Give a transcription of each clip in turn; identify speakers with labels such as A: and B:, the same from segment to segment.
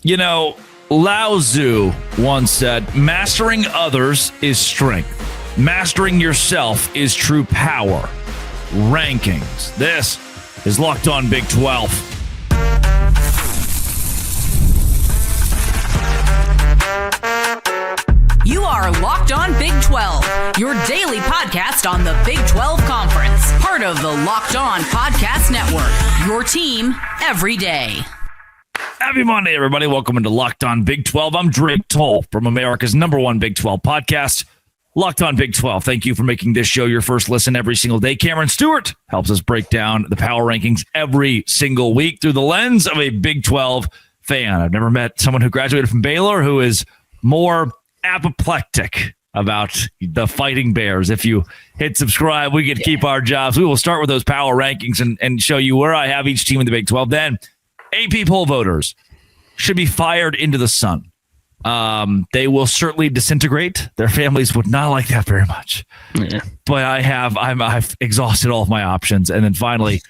A: You know, Lao Tzu once said, mastering others is strength. Mastering yourself is true power. Rankings. This is Locked On Big 12.
B: You are Locked On Big 12, your daily podcast on the Big 12 Conference. Part of the Locked On Podcast Network, your team every day.
A: Happy Monday, everybody. Welcome into Locked On Big 12. I'm Drake Toll from America's #1 Big 12 podcast, Locked On Big 12. Thank you for making this show your first listen every single day. Cameron Stewart helps us break down the power rankings every single week through the lens of a Big 12 fan. I've never met someone who graduated from Baylor who is more apoplectic about the Fighting Bears. If you hit subscribe, we get to keep our jobs. We will start with those power rankings and show you where I have each team in the Big 12. Then AP poll voters should be fired into the sun. They will certainly disintegrate. Their families would not like that very much. Yeah. But I've exhausted all of my options. And then finally,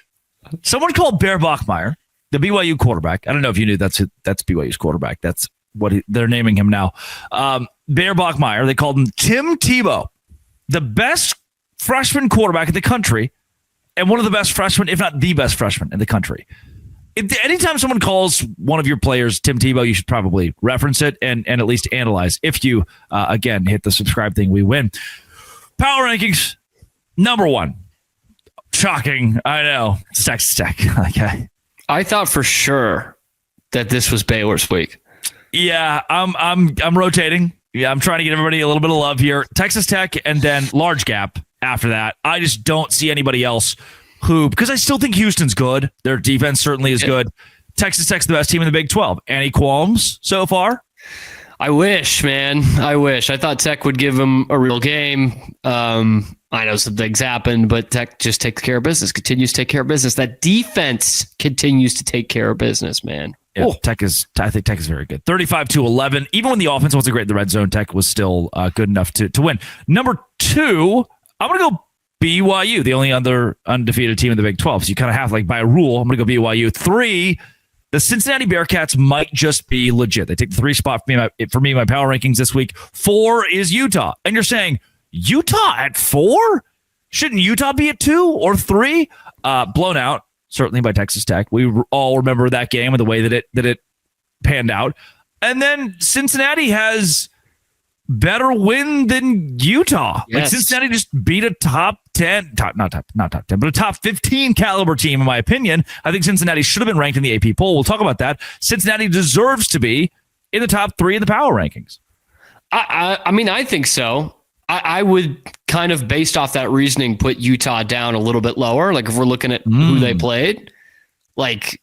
A: someone called Bachmeier, the BYU quarterback. I don't know if you knew that's BYU's quarterback. That's what they're naming him now. Bachmeier, they called him Tim Tebow, the best freshman quarterback in the country, and one of the best freshmen, if not the best freshman in the country. Anytime someone calls one of your players Tim Tebow, you should probably reference it and at least analyze. If you, again, hit the subscribe thing, we win. Power rankings, #1. Shocking, I know. It's Texas Tech. Okay.
C: I thought for sure that this was Baylor's week.
A: Yeah, I'm rotating. Yeah, I'm trying to get everybody a little bit of love here. Texas Tech and then large gap after that. I just don't see anybody else who, because I still think Houston's good. Their defense certainly is good. Texas Tech's the best team in the Big 12. Any qualms so far?
C: I wish, man. I wish. I thought Tech would give them a real game. I know some things happened, but Tech just takes care of business, continues to take care of business. That defense continues to take care of business, man.
A: Yeah, I think Tech is very good. 35-11. Even when the offense wasn't great in the red zone, Tech was still good enough to win. #2, I'm going to go BYU, the only other undefeated team in the Big 12. So you kind of have, like, by rule, I'm going to go BYU. 3, the Cincinnati Bearcats might just be legit. They take the 3 spot for me in my power rankings this week. 4 is Utah. And you're saying, Utah at 4? Shouldn't Utah be at 2 or 3? Blown out, certainly by Texas Tech. We all remember that game and the way that it panned out. And then Cincinnati has better win than Utah. Yes. Like, Cincinnati just beat a top 10, not top 10, but a top 15 caliber team, in my opinion. I think Cincinnati should have been ranked in the AP poll. We'll talk about that. Cincinnati deserves to be in the top 3 in the power rankings.
C: I mean, I think so. I would kind of, based off that reasoning, put Utah down a little bit lower. Like, if we're looking at who they played, like,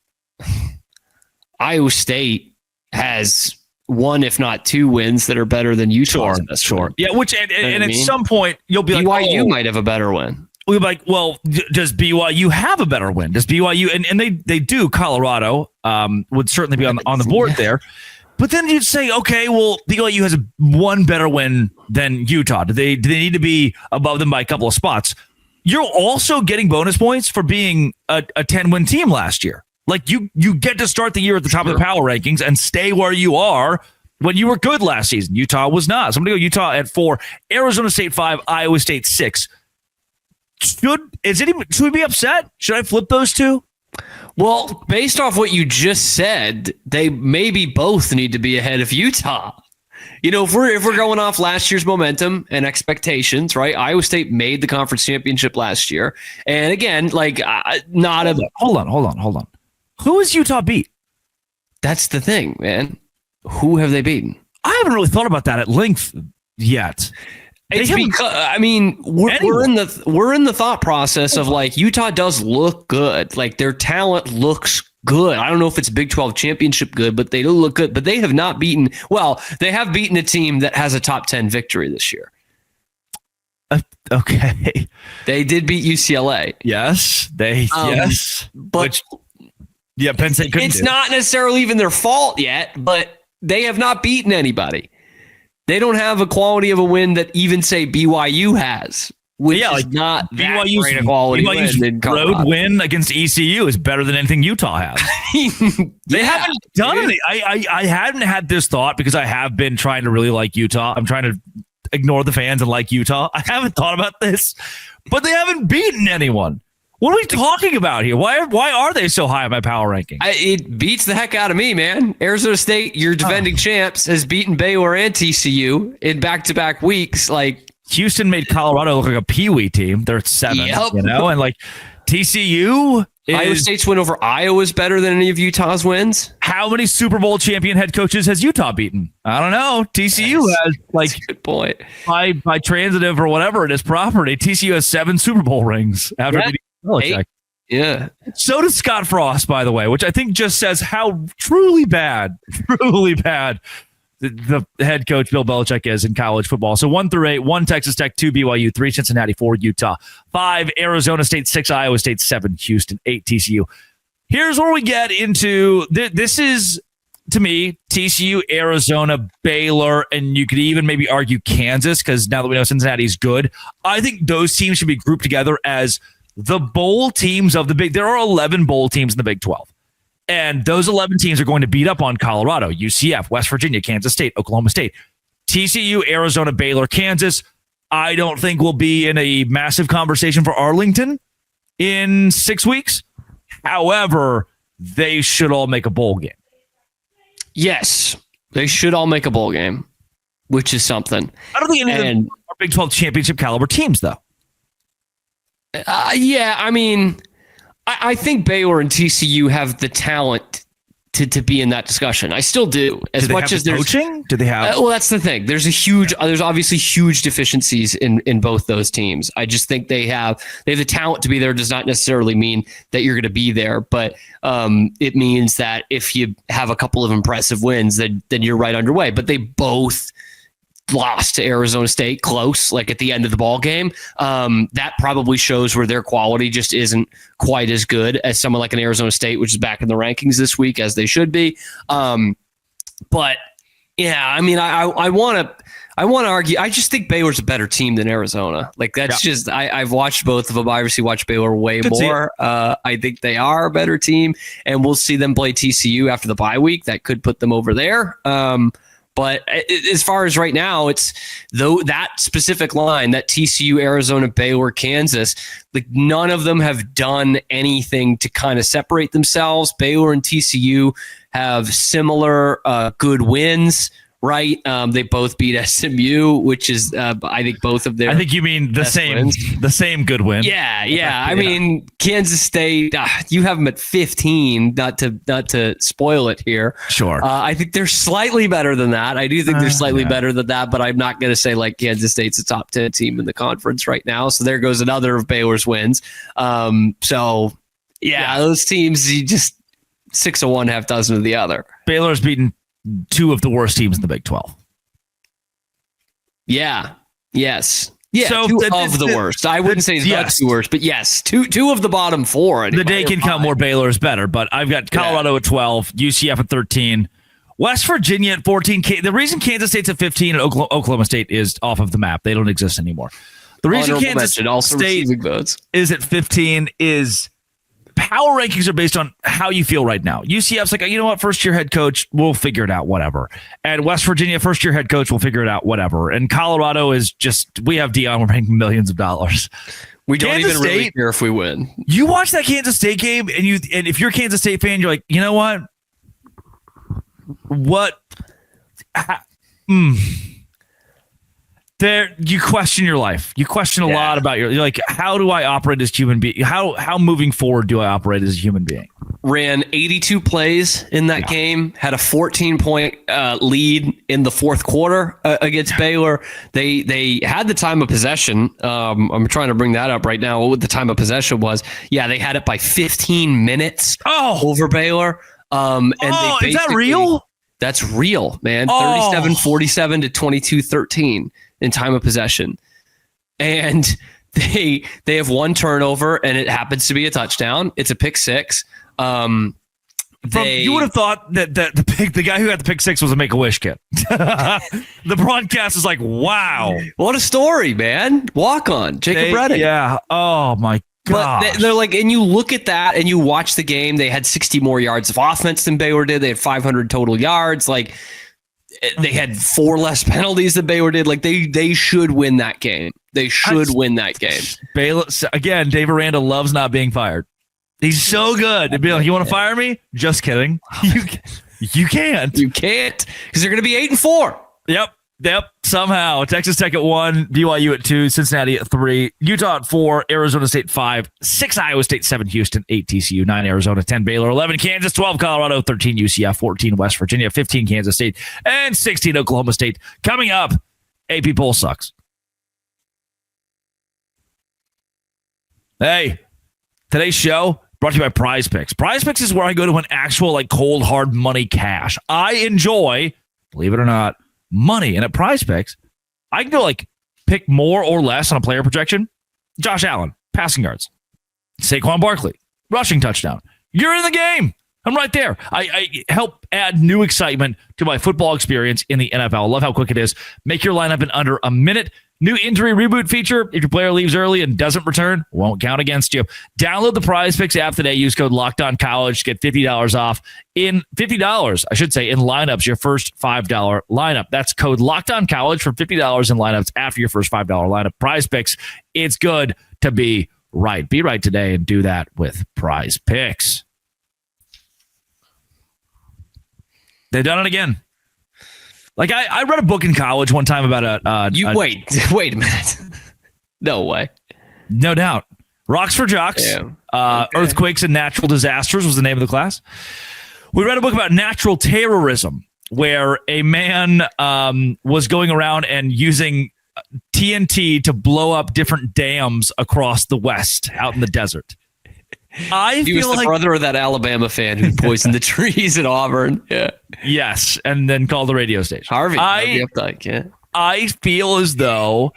C: Iowa State has 1, if not 2 wins that are better than Utah's best.
A: Sure. Yeah, which and at some point you'll be
C: BYU
A: like, BYU
C: might have a better win.
A: We'll be like, well, does BYU have a better win? Does BYU and they do? Colorado would certainly be on the board there. But then you'd say, okay, well, BYU has 1 better win than Utah. Do they need to be above them by a couple of spots? You're also getting bonus points for being a 10-win team last year. Like, you get to start the year at the top of the power rankings and stay where you are when you were good last season. Utah was not. So I'm going to go Utah at 4, Arizona State 5, Iowa State 6. Should we be upset? Should I flip those 2?
C: Well, based off what you just said, they maybe both need to be ahead of Utah. You know, if we're going off last year's momentum and expectations, right? Iowa State made the conference championship last year, and again, like,
A: hold on. Who has Utah beat?
C: That's the thing, man. Who have they beaten?
A: I haven't really thought about that at length yet.
C: It's because, I mean, we're in the thought process of, like, Utah does look good. Like, their talent looks good. I don't know if it's Big 12 championship good, but they do look good. But they have not beaten. Well, they have beaten a team that has a top 10 victory this year.
A: Okay,
C: they did beat UCLA.
A: Yes, yes,
C: but
A: Penn State couldn't.
C: It's not necessarily even their fault yet, but they have not beaten anybody. They don't have a quality of a win that even, say, BYU has. which is not that
A: BYU's
C: great a quality
A: BYU's
C: win in
A: road
C: Colorado.
A: win against ECU is better than anything Utah has. They haven't done anything. I hadn't had this thought because I have been trying to really like Utah. I'm trying to ignore the fans and like Utah. I haven't thought about this, but they haven't beaten anyone. What are we talking about here? Why are they so high on my power ranking?
C: It beats the heck out of me, man. Arizona State, your defending champs, has beaten Baylor and TCU in back-to-back weeks. Like,
A: Houston made Colorado look like a peewee team. They're at 7,
C: Yep.
A: and like TCU
C: Iowa State's win over Iowa is better than any of Utah's wins.
A: How many Super Bowl champion head coaches has Utah beaten? I don't know. TCU has
C: That's a good point.
A: by transitive or whatever it is property. TCU has 7 Super Bowl rings after beating Belichick.
C: Yeah.
A: So does Scott Frost, by the way, which I think just says how truly bad the head coach Bill Belichick is in college football. So 1 through 8, 1 Texas Tech, 2 BYU, 3 Cincinnati, 4 Utah, 5 Arizona State, 6 Iowa State, 7 Houston, 8 TCU. Here's where we get into this is, to me, TCU, Arizona, Baylor, and you could even maybe argue Kansas, because now that we know Cincinnati's good, I think those teams should be grouped together as the bowl teams of the Big. There are 11 bowl teams in the Big 12. And those 11 teams are going to beat up on Colorado, UCF, West Virginia, Kansas State, Oklahoma State, TCU, Arizona, Baylor, Kansas. I don't think we'll be in a massive conversation for Arlington in 6 weeks. However, they should all make a bowl game.
C: Yes, they should all make a bowl game, which is something.
A: I don't think any of them are Big 12 championship caliber teams, though.
C: Yeah, I mean, I think Baylor and TCU have the talent to be in that discussion. I still do. As much as there's
A: coaching, do they have?
C: Well, that's the thing. There's obviously huge deficiencies in both those teams. I just think they have the talent to be there. Does not necessarily mean that you're going to be there, but it means that if you have a couple of impressive wins, then you're right underway. But they both lost to Arizona State close, like at the end of the ball game. That probably shows where their quality just isn't quite as good as someone like an Arizona State, which is back in the rankings this week, as they should be. But yeah, I mean, I want to argue. I just think Baylor's a better team than Arizona. Like that's just, I've watched both of them. I obviously watched Baylor way more. I think they are a better team, and we'll see them play TCU after the bye week. That could put them over there. But as far as right now, it's that specific line, that TCU, Arizona, Baylor, Kansas, like none of them have done anything to kind of separate themselves. Baylor and TCU have similar good wins, right? They both beat SMU, which is I think both of their.
A: I think you mean the same
C: wins.
A: The same good win.
C: Yeah. I mean, Kansas State, you have them at 15. Not to spoil it here.
A: Sure.
C: I think they're slightly better than that. I do think they're slightly better than that, but I'm not going to say like Kansas State's a top 10 team in the conference right now. So there goes another of Baylor's wins. So those teams, you just 6 of one, half dozen of the other.
A: Baylor's beaten 2 of the worst teams in the Big 12.
C: Yeah. Yes. Yeah.
A: So
C: 2 of the worst. I wouldn't say the 2 worst, but yes, two of the bottom 4. Anyway.
A: The day can come where Baylor is better, but I've got Colorado at 12, UCF at 13, West Virginia at 14. The reason Kansas State's at 15 and Oklahoma State is off of the map. They don't exist anymore. The reason Kansas State is at 15 is power rankings are based on how you feel right now. UCF's like, you know what, first-year head coach, we'll figure it out, whatever. And West Virginia, first-year head coach, we'll figure it out, whatever. And Colorado is just, we have Dion, we're making millions of dollars.
C: We don't even really care if we win.
A: You watch that Kansas State game, and if you're a Kansas State fan, you're like, you know what? There, you question your life. You question a lot about you're like, how do I operate as a human being? How moving forward do I operate as a human being?
C: Ran 82 plays in that game, had a 14-point lead in the fourth quarter against Baylor. They had the time of possession. I'm trying to bring that up right now. What the time of possession was? Yeah, they had it by 15 minutes over Baylor. And
A: is that real?
C: That's real, man. 37-47 to 22-13 in time of possession. And they have one turnover, and it happens to be a touchdown. It's a pick six.
A: You would have thought that the guy who got the pick six was a Make-A-Wish kid. The broadcast is like, wow.
C: What a story, man. Walk on. Jacob Redding.
A: Yeah. Oh, my God.
C: But they're like, and you look at that and you watch the game. They had 60 more yards of offense than Baylor did. They had 500 total yards. Like, they had 4 less penalties than Baylor did. Like, they should win that game. They should win that game.
A: Baylor, again, Dave Aranda loves not being fired. He's so good. They'd be like, you want to fire me? Just kidding. You can't.
C: You can't, because they're going to be 8-4.
A: Yep. Somehow. Texas Tech at 1, BYU at 2, Cincinnati at 3, Utah at 4, Arizona State 5, 6 Iowa State, 7 Houston, 8 TCU, 9 Arizona, 10 Baylor, 11 Kansas, 12 Colorado, 13 UCF, 14 West Virginia, 15 Kansas State, and 16 Oklahoma State. Coming up, AP poll sucks. Hey, today's show brought to you by Prize Picks. Prize Picks is where I go to win actual, like, cold, hard money cash. I enjoy, believe it or not, money. And at Prize Picks, I can go, like, pick more or less on a player projection. Josh Allen, passing yards. Saquon Barkley, rushing touchdown. You're in the game. I'm right there. I help add new excitement to my football experience in the NFL. I love how quick it is. Make your lineup in under a minute. New injury reboot feature. If your player leaves early and doesn't return, won't count against you. Download the Prize Picks app today. Use code LOCKEDONCollege to get $50 off in $50, I should say, in lineups, your first $5 lineup. That's code LOCKEDONCollege for $50 in lineups after your first $5 lineup. Prize Picks. It's good to be right. Be right today and do that with Prize Picks. They've done it again. Like, I read a book in college one time about
C: wait a minute. No way.
A: No doubt. Rocks for Jocks.
C: Yeah. Okay.
A: Earthquakes and Natural Disasters was the name of the class. We read a book about natural terrorism where a man was going around and using TNT to blow up different dams across the West out in the desert.
C: He was the brother of that Alabama fan who poisoned the trees in Auburn. Yeah.
A: Yes, and then called the radio station.
C: Harvey Updike, yeah.
A: I feel as though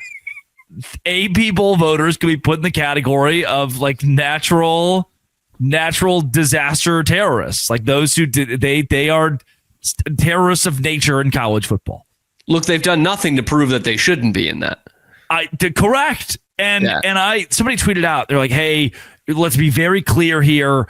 A: AP poll voters could be put in the category of, like, natural disaster terrorists, like those who they are terrorists of nature in college football.
C: Look, they've done nothing to prove that they shouldn't be in that.
A: Correct. And somebody tweeted out, they're like, hey, let's be very clear here.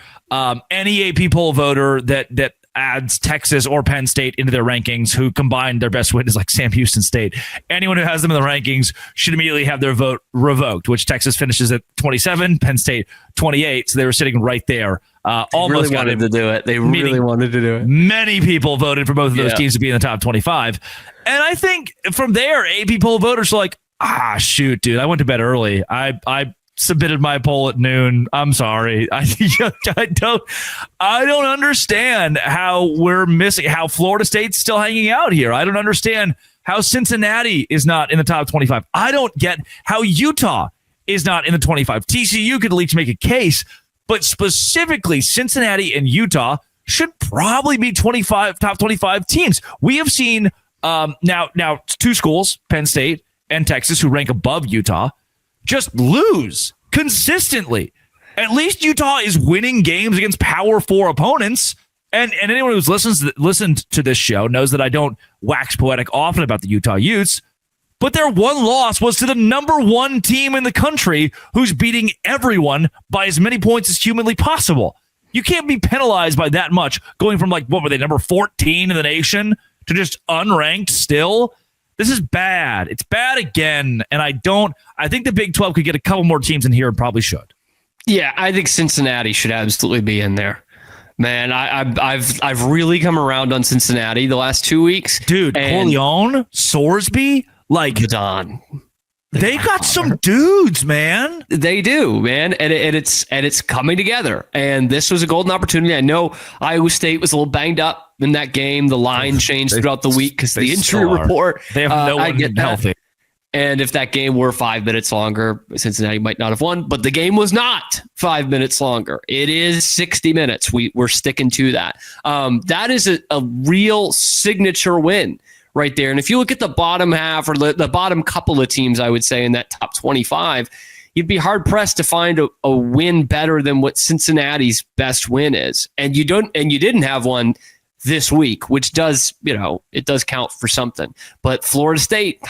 A: Any AP poll voter that adds Texas or Penn State into their rankings, who combined their best win is like Sam Houston State, anyone who has them in the rankings should immediately have their vote revoked, which Texas finishes at 27, Penn State 28. So they were sitting right there. Almost
C: really wanted to do it. They really wanted to do it.
A: Many people voted for both of those teams to be in the top 25. And I think from there, AP poll voters are like, shoot, dude, I went to bed early. I submitted my poll at noon. I'm sorry. I don't understand how we're missing, how Florida State's still hanging out here. I don't understand how Cincinnati is not in the top 25. I don't get how Utah is not in the 25. TCU could at least make a case, but specifically Cincinnati and Utah should probably be top 25 teams. We have seen now 2 schools, Penn State and Texas, who rank above Utah, just lose consistently. At least Utah is winning games against Power 4 opponents. And anyone who's listened to this show knows that I don't wax poetic often about the Utah Utes, but their one loss was to the number 1 team in the country who's beating everyone by as many points as humanly possible. You can't be penalized by that much, going from, like, what were they, number 14 in the nation to just unranked still. This is bad. It's bad again. And I think the Big 12 could get a couple more teams in here and probably should.
C: Yeah, I think Cincinnati should absolutely be in there. Man, I've really come around on Cincinnati the last 2 weeks.
A: Dude, Corleone, Sorsby, like,
C: Gadon.
A: They got some dudes, man.
C: They do, man, and it's coming together. And this was a golden opportunity. I know Iowa State was a little banged up in that game. The line changed throughout the week because the injury report.
A: They have no one healthy.
C: And if that game were 5 minutes longer, Cincinnati might not have won. But the game was not 5 minutes longer. It is 60 minutes. We're sticking to that. That is a real signature win right there. And if you look at the bottom half, or the bottom couple of teams, I would say in that top 25, you'd be hard pressed to find a win better than what Cincinnati's best win is. And you didn't have one this week, which does, it does count for something. But Florida State,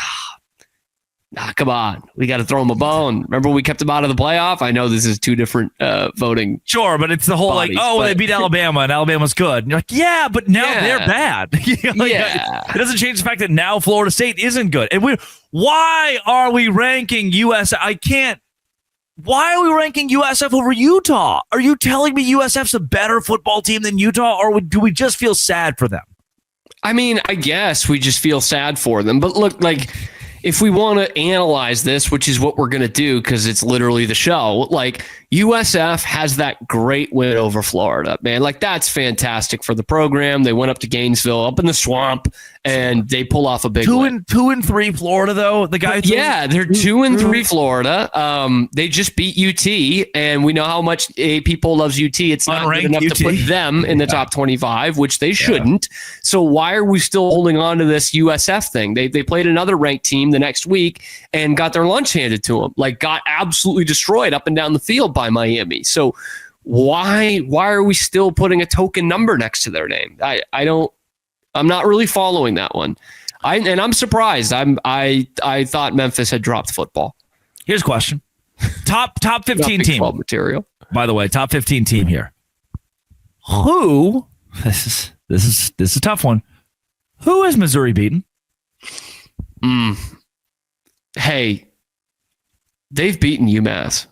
C: come on. We got to throw them a bone. Remember we kept them out of the playoff? I know this is two different voting.
A: Sure, but it's the whole bodies, they beat Alabama and Alabama's good. And you're like, yeah, but now they're bad. It doesn't change the fact that now Florida State isn't good. And why are we ranking USF? Why are we ranking USF over Utah? Are you telling me USF's a better football team than Utah, or do we just feel sad for them?
C: I mean, I guess we just feel sad for them. But look, if we want to analyze this, which is what we're going to do because it's literally the show, USF has that great win over Florida, man. That's fantastic for the program. They went up to Gainesville, up in the swamp, and they pull off a big win. 2-3 Florida, though. The guys, they're 2-3 Florida. They just beat UT, and we know how much people loves UT. It's not good enough to put them in the top 25, which they shouldn't. So why are we still holding on to this USF thing? They played another ranked team the next week and got their lunch handed to them. Got absolutely destroyed up and down the field by Miami. So why are we still putting a token number next to their name? I'm not really following that one. I'm surprised. I thought Memphis had dropped football.
A: Here's a question. Top 15 team
C: material.
A: By the way, top 15 team here. Who this is a tough one. Who has Missouri beaten?
C: Hey, they've beaten UMass.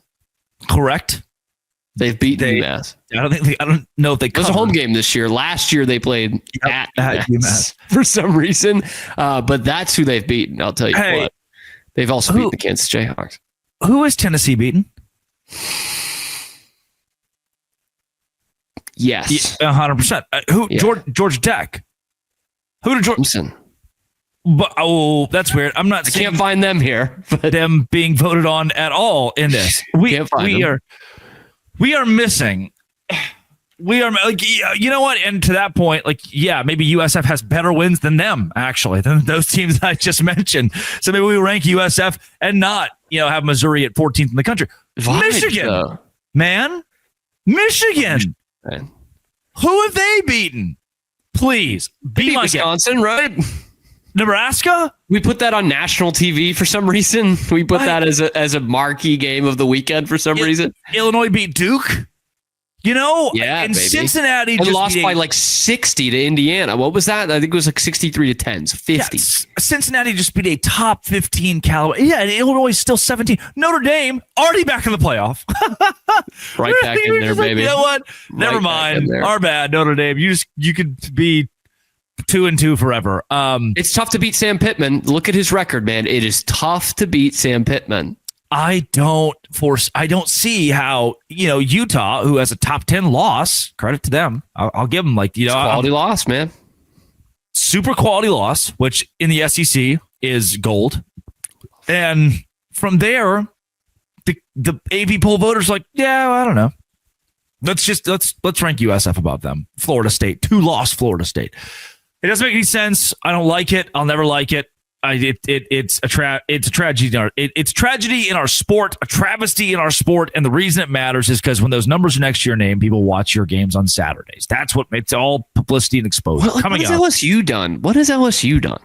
A: Correct.
C: They've beaten UMass.
A: I don't know if they covered.
C: It was a home game this year. Last year they played at UMass for some reason. But that's who they've beaten. I'll tell you what. They've also beaten the Kansas Jayhawks. Who
A: has Tennessee beaten?
C: Yes.
A: 100%. Georgia Tech. Who did Georgia? But that's weird. I
C: can't find them here.
A: But them being voted on at all in this. We are missing. We are you know what? And to that point, maybe USF has better wins than them, actually, than those teams that I just mentioned. So maybe we rank USF and not, have Missouri at 14th in the country. Michigan, man. Michigan. Man. Who have they beaten? Please. Be my
C: Wisconsin, right?
A: Nebraska?
C: We put that on national TV for some reason. We put that as a marquee game of the weekend for some reason.
A: Illinois beat Duke. And
C: baby.
A: Cincinnati
C: just lost by 60 to Indiana. What was that? I think it was 63-10, so 50.
A: Yeah, Cincinnati just beat a top 15 caliber. Yeah, and Illinois is still 17. Notre Dame already back in the playoff.
C: Right back in there, baby.
A: You know what? Never mind. Our bad, Notre Dame. You could be 2-2 forever.
C: It's tough to beat Sam Pittman. Look at his record, man. It is tough to beat Sam Pittman.
A: I don't see how, Utah, who has a top 10 loss, credit to them. I'll give them
C: quality loss, man.
A: Super quality loss, which in the SEC is gold. And from there, the AP poll voters I don't know. Let's rank USF above them. Florida State, 2-loss Florida State. It doesn't make any sense. I don't like it. I'll never like it. It's a tragedy. It's tragedy in our sport, a travesty in our sport, and the reason it matters is because when those numbers are next to your name, people watch your games on Saturdays. That's what makes all publicity and exposure.
C: What has LSU done? What has LSU done?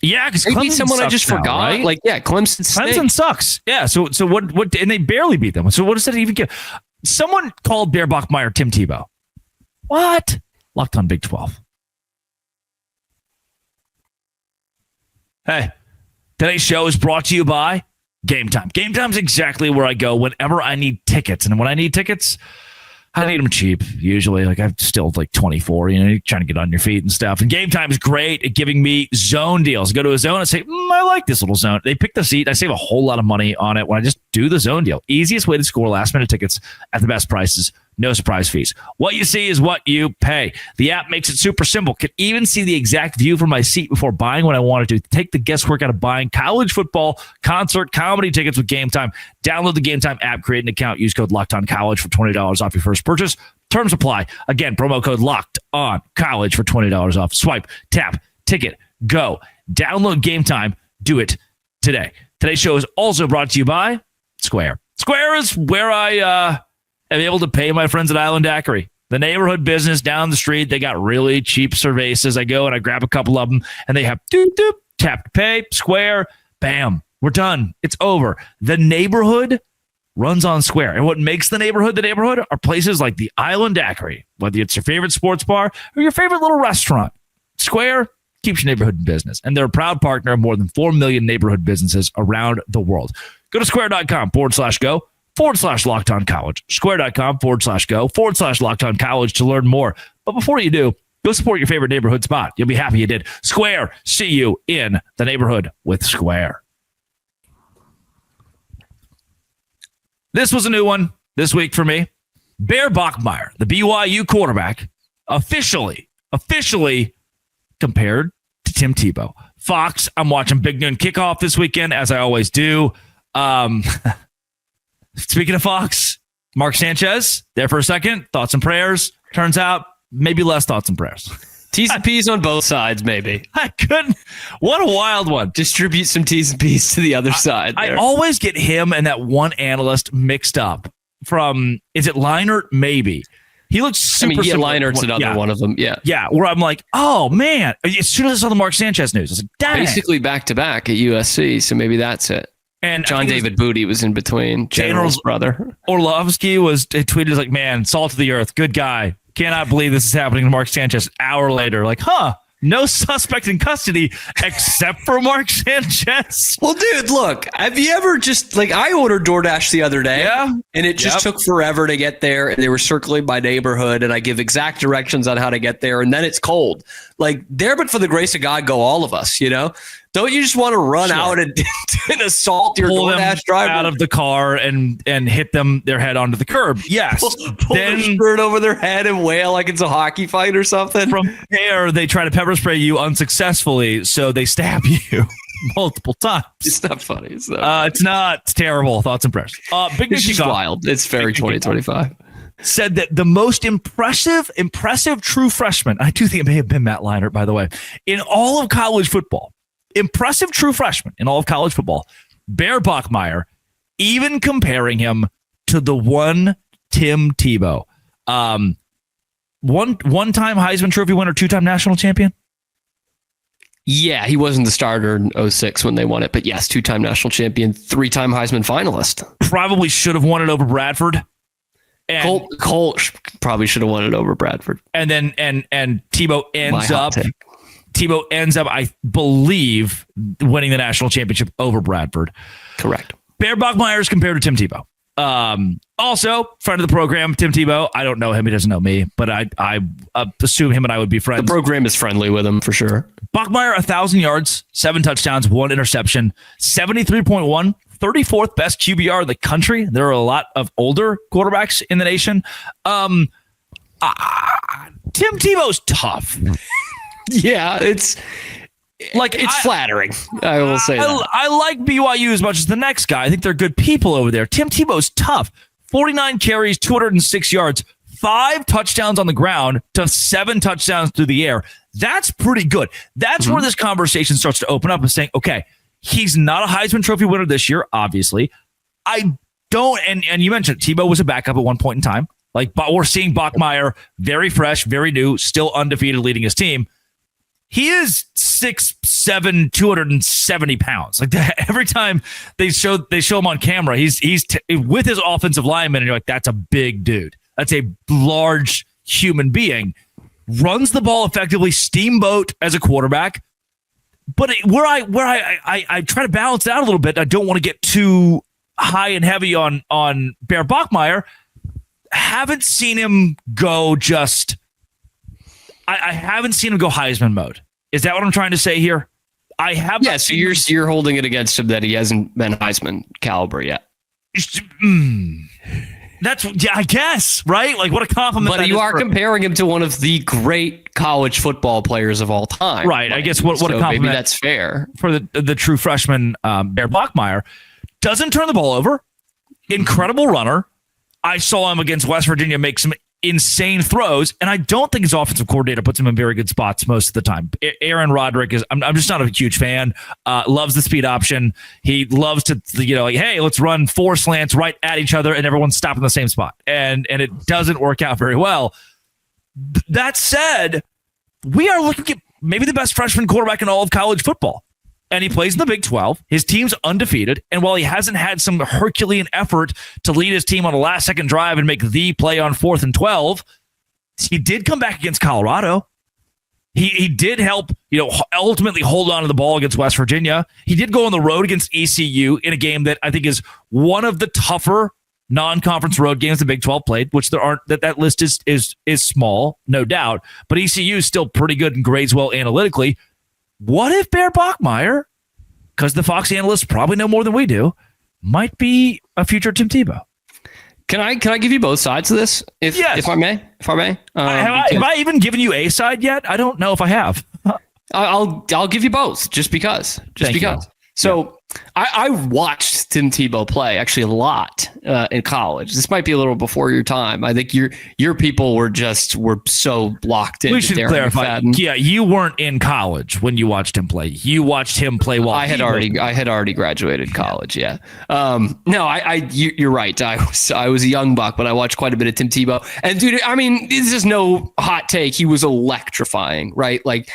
A: Yeah, because
C: maybe someone I just forgot.
A: Right? Clemson sucks. Yeah. So what? And they barely beat them. So what does that even give? Someone called Bear Bachmeier Tim Tebow. What? Locked on Big 12. Hey, today's show is brought to you by Game Time. Game Time is exactly where I go whenever I need tickets. And when I need tickets, I need them cheap, usually. I'm still 24, you're trying to get on your feet and stuff. And Game Time is great at giving me zone deals. Go to a zone and say, I like this little zone. They pick the seat. I save a whole lot of money on it when I just do the zone deal. Easiest way to score last-minute tickets at the best prices. No surprise fees. What you see is what you pay. The app makes it super simple. Can even see the exact view from my seat before buying what I wanted to. Take the guesswork out of buying college football, concert, comedy tickets with Game Time. Download the Game Time app, create an account, use code LOCKEDONCollege for $20 off your first purchase. Terms apply. Again, promo code LOCKEDONCollege for $20 off. Swipe, tap, ticket, go. Download Game Time. Do it today. Today's show is also brought to you by Square. Square is where I am able to pay my friends at Island Daiquiri, the neighborhood business down the street. They got really cheap cervezas. I go and I grab a couple of them, and they have tap to pay, Square, bam, we're done. It's over. The neighborhood runs on Square. And what makes the neighborhood are places like the Island Daiquiri, whether it's your favorite sports bar or your favorite little restaurant. Square keeps your neighborhood in business, and they're a proud partner of more than 4 million neighborhood businesses around the world. Go to square.com/go/Locked On College. Square.com/go/Locked On College to learn more. But before you do, go support your favorite neighborhood spot. You'll be happy you did. Square, see you in the neighborhood with Square. This was a new one this week for me. Bear Bachmeier, the BYU quarterback, officially compared to Tim Tebow. Fox, I'm watching Big Noon Kickoff this weekend, as I always do. Speaking of Fox, Mark Sanchez, there for a second. Thoughts and prayers. Turns out, maybe less thoughts and prayers.
C: T's and P's on both sides, maybe.
A: I couldn't. What a wild one.
C: Distribute some T's and P's to the other side.
A: I always get him and that one analyst mixed up from, is it Leinart? Maybe. He looks super similar.
C: Leinert's another one of them. Yeah.
A: Yeah. Where I'm like, oh, man. As soon as I saw the Mark Sanchez news, I was like, dang.
C: Basically back to back at USC. So maybe that's it. And John David Booty was in between. General's brother.
A: Orlovsky tweeted like, man, salt of the earth. Good guy. Cannot believe this is happening to Mark Sanchez. Hour later, like, no suspect in custody except for Mark Sanchez.
D: Well, dude, look, have you ever just, I ordered DoorDash the other day, and it just took forever to get there, and they were circling my neighborhood, and I give exact directions on how to get there, and then it's cold. There but for the grace of God go all of us, you know? Don't you just want to run out and assault your DoorDash driver?
A: Out of the car and hit their head onto the curb? Yes.
D: Pull their shirt over their head and wail like it's a hockey fight or something?
A: From there, they try to pepper spray you unsuccessfully, so they stab you multiple times.
D: It's not funny. It's
A: not. It's terrible. Thoughts and prayers.
D: It's just wild. It's very 2025.
A: Said that the most impressive true freshman, I do think it may have been Matt Leinart, by the way, in all of college football. Impressive true freshman in all of college football, Bear Bachmeier, even comparing him to the one Tim Tebow. One-time Heisman Trophy winner, two-time national champion?
C: Yeah, he wasn't the starter in 2006 when they won it, but yes, two-time national champion, three-time Heisman finalist.
A: Probably should have won it over Bradford. And
C: Colt probably should have won it over Bradford.
A: And then Tebow ends up, I believe, winning the national championship over Bradford.
C: Correct.
A: Bear Bachmeier is compared to Tim Tebow. Also, friend of the program, Tim Tebow. I don't know him. He doesn't know me, but I assume him and I would be friends.
C: The program is friendly with him for sure.
A: Bachmeier, 1,000 yards, 7 touchdowns, 1 interception, 73.1, 34th best QBR in the country. There are a lot of older quarterbacks in the nation. Tim Tebow's tough.
C: Yeah, it's flattering. I will say that.
A: I like BYU as much as the next guy. I think they're good people over there. Tim Tebow's tough. 49 carries, 206 yards, 5 touchdowns on the ground to 7 touchdowns through the air. That's pretty good. That's where this conversation starts to open up and saying, okay, he's not a Heisman Trophy winner this year, obviously. I don't, and you mentioned Tebow was a backup at one point in time. But we're seeing Bachmeier very fresh, very new, still undefeated, leading his team. He is 6'7", 270 pounds. Every time they show him on camera, he's with his offensive lineman, and you're like, that's a big dude. That's a large human being. Runs the ball effectively, steamboat as a quarterback. But where I try to balance it out a little bit, I don't want to get too high and heavy on Bear Bachmeier. Haven't seen him go just. I haven't seen him go Heisman mode. Is that what I'm trying to say here? I have.
C: Yeah, so you're holding it against him that he hasn't been Heisman caliber yet.
A: That's I guess, right? What a compliment.
C: But you are comparing him to one of the great college football players of all time.
A: Right. I guess what a compliment.
C: Maybe that's fair.
A: For the true freshman, Bear Bachmeier. Doesn't turn the ball over. Incredible runner. I saw him against West Virginia make some insane throws, and I don't think his offensive coordinator puts him in very good spots most of the time. Aaron Roderick is, I'm just not a huge fan. Loves the speed option. He loves to, like, hey, let's run 4 slants right at each other, and everyone's stopped in the same spot, and it doesn't work out very well. That said, we are looking at maybe the best freshman quarterback in all of college football. And he plays in the Big 12. His team's undefeated. And while he hasn't had some Herculean effort to lead his team on a last-second drive and make the play on 4th and 12, he did come back against Colorado. He did help, ultimately hold on to the ball against West Virginia. He did go on the road against ECU in a game that I think is one of the tougher non-conference road games the Big 12 played, which there aren't. That list is small, no doubt. But ECU is still pretty good and grades well analytically. What if Bear Bachmeier, because the Fox analysts probably know more than we do, might be a future Tim Tebow?
C: Can I give you both sides of this? If I may? Have
A: I even given you a side yet? I don't know if I have.
C: I'll give you both, just because.
A: Thank you.
C: So I watched Tim Tebow play actually a lot in college. This might be a little before your time. I think your people were so locked in.
A: We should clarify. Yeah, you weren't in college when you watched him play. You watched him play while
C: I had already graduated college. Yeah. You're right. I was a young buck, but I watched quite a bit of Tim Tebow. And dude, I mean, this is no hot take. He was electrifying, right? Like,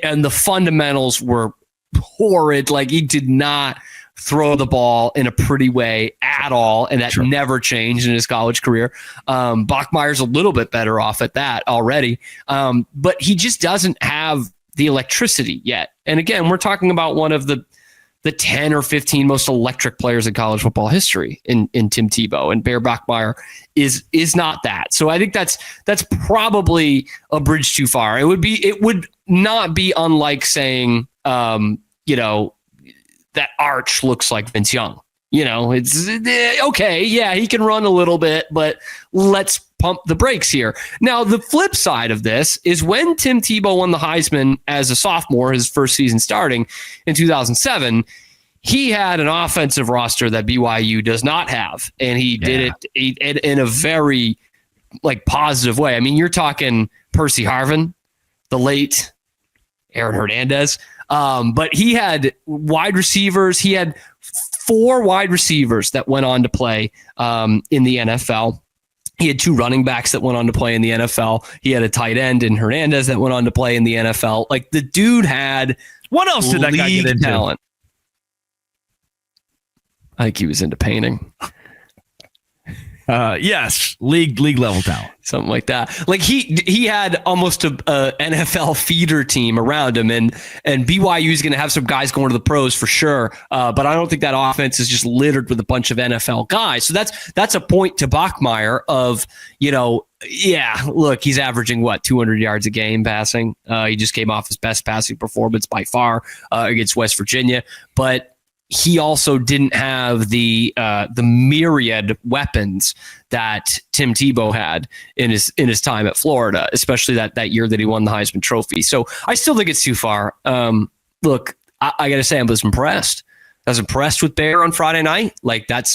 C: and the fundamentals were horrid. Like, he did not throw the ball in a pretty way at all, and that never changed in his college career. Bachmeier's a little bit better off at that already, but he just doesn't have the electricity yet. And again, we're talking about one of the 10 or 15 most electric players in college football history in Tim Tebow, and Bear Bachmeier is not that. So I think that's probably a bridge too far. It would not be unlike saying, that Arch looks like Vince Young. It's okay. Yeah, he can run a little bit, but let's pump the brakes here. Now, the flip side of this is when Tim Tebow won the Heisman as a sophomore, his first season starting in 2007, he had an offensive roster that BYU does not have. And he did it in a very positive way. I mean, you're talking Percy Harvin, the late Aaron Hernandez. But he had wide receivers. He had 4 wide receivers that went on to play in the NFL. He had 2 running backs that went on to play in the NFL. He had a tight end in Hernandez that went on to play in the NFL. Like, the dude had
A: what else did that guy get into?
C: Talent. I think he was into painting.
A: Yes, league level talent,
C: something like that. Like, he had almost a NFL feeder team around him, and BYU is going to have some guys going to the pros for sure. But I don't think that offense is just littered with a bunch of NFL guys. So that's a point to Bachmeier of, look, he's averaging 200 yards a game passing. He just came off his best passing performance by far against West Virginia, but he also didn't have the myriad weapons that Tim Tebow had in his time at Florida, especially that year that he won the Heisman Trophy. So I still think it's too far. Look, I got to say, I was impressed. I was impressed with Bear on Friday night.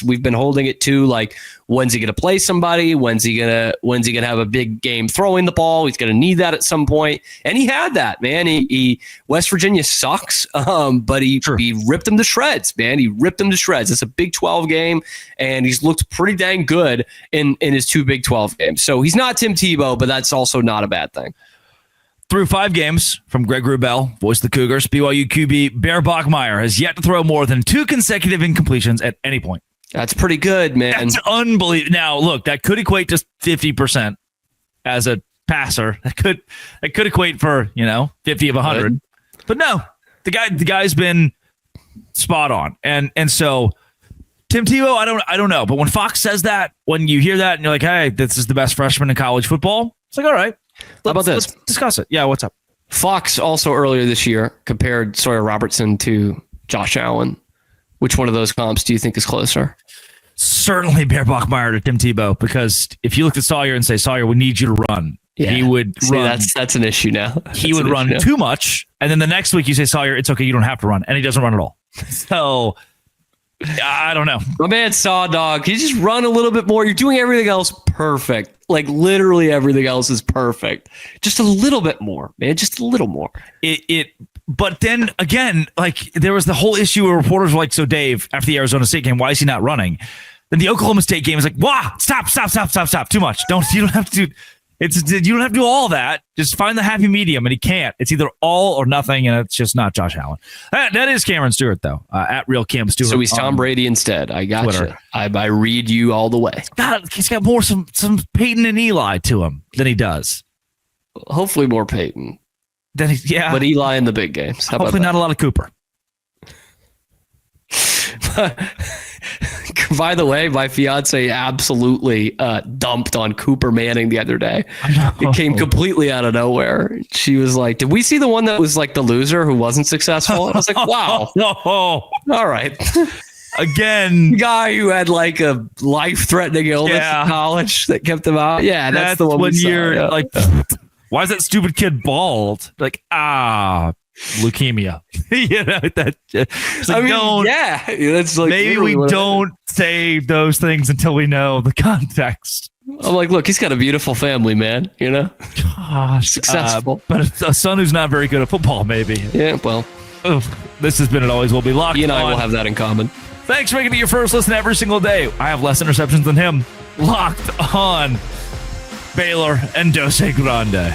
C: We've been holding it to when's he going to play somebody? When's he going to have a big game throwing the ball? He's going to need that at some point. And he had that, man. He West Virginia sucks. But he ripped them to shreds, man. He ripped them to shreds. It's a Big 12 game, and he's looked pretty dang good in his 2 Big 12 games. So he's not Tim Tebow, but that's also not a bad thing.
A: Through 5 games from Greg Wrubell, voice of the Cougars, BYU QB Bear Bachmeier has yet to throw more than 2 consecutive incompletions at any point.
C: That's pretty good, man.
A: That's unbelievable. Now, look, that could equate to 50% as a passer. That could equate for 50 of 100. Good. But no, the guy's been spot on, and so Tim Tebow, I don't know. But when Fox says that, when you hear that, and you're like, hey, this is the best freshman in college football, it's like, all right.
C: How about this?
A: Let's discuss it. Yeah, what's up?
C: Fox also earlier this year compared Sawyer Robertson to Josh Allen. Which one of those comps do you think is closer?
A: Certainly Bear Bachmeier to Tim Tebow, because if you looked at Sawyer and say, Sawyer, we need you to run, he would run. That's an issue now. He would run too much. And then the next week you say, Sawyer, it's okay, you don't have to run. And he doesn't run at all. So I don't know.
C: My man Saw Dog, he just run a little bit more. You're doing everything else perfect. Like literally everything else is perfect. Just a little bit more, man. Just a little more.
A: But then again, like there was the whole issue where reporters were like, so Dave, after the Arizona State game, why is he not running? Then the Oklahoma State game is like, wow, stop. Too much. You don't have to do all that. Just find the happy medium, and he can't. It's either all or nothing, and it's just not Josh Allen. That is Cameron Stewart, though, at Real Cam Stewart.
C: So he's Tom Brady instead. I got you. I read you all the way.
A: God, he's got more some Peyton and Eli to him than he does.
C: Hopefully more Peyton.
A: Yeah.
C: But Eli in the big games.
A: Hopefully not a lot of Cooper.
C: By the way, my fiance absolutely dumped on Cooper Manning the other day. It came completely out of nowhere. She was like, did we see the one that was like the loser who wasn't successful? And I was like, wow. All right.
A: Again.
C: The guy who had like a life-threatening illness in college that kept him out. Yeah, that's the one
A: when you're like, why is that stupid kid bald? Like, leukemia. You know, it's like,
C: that's like
A: maybe we don't say those things until we know the context.
C: I'm like, look, he's got a beautiful family, man. You know,
A: gosh,
C: successful,
A: but a son who's not very good at football, maybe.
C: Yeah, well,
A: this has been It Always Will Be Locked.
C: He and I will have that in common.
A: Thanks for making it your first listen every single day. I have less interceptions than him. Locked on Baylor and Dose Grande.